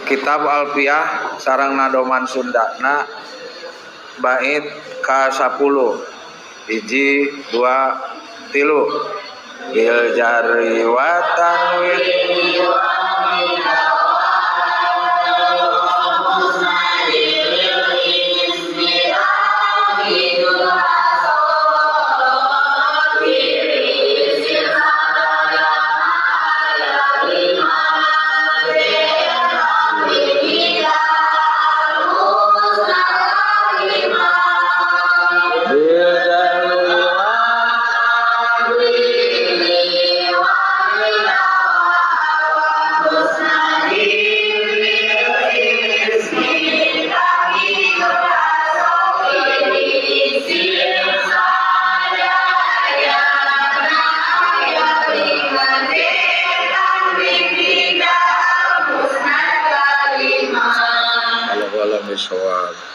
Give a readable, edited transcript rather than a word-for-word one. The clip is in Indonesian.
Kitab Alfiah sareng nadoman Sundana bait ka-10 hiji 2 3 bil jari wa tanwin Allah bisawab.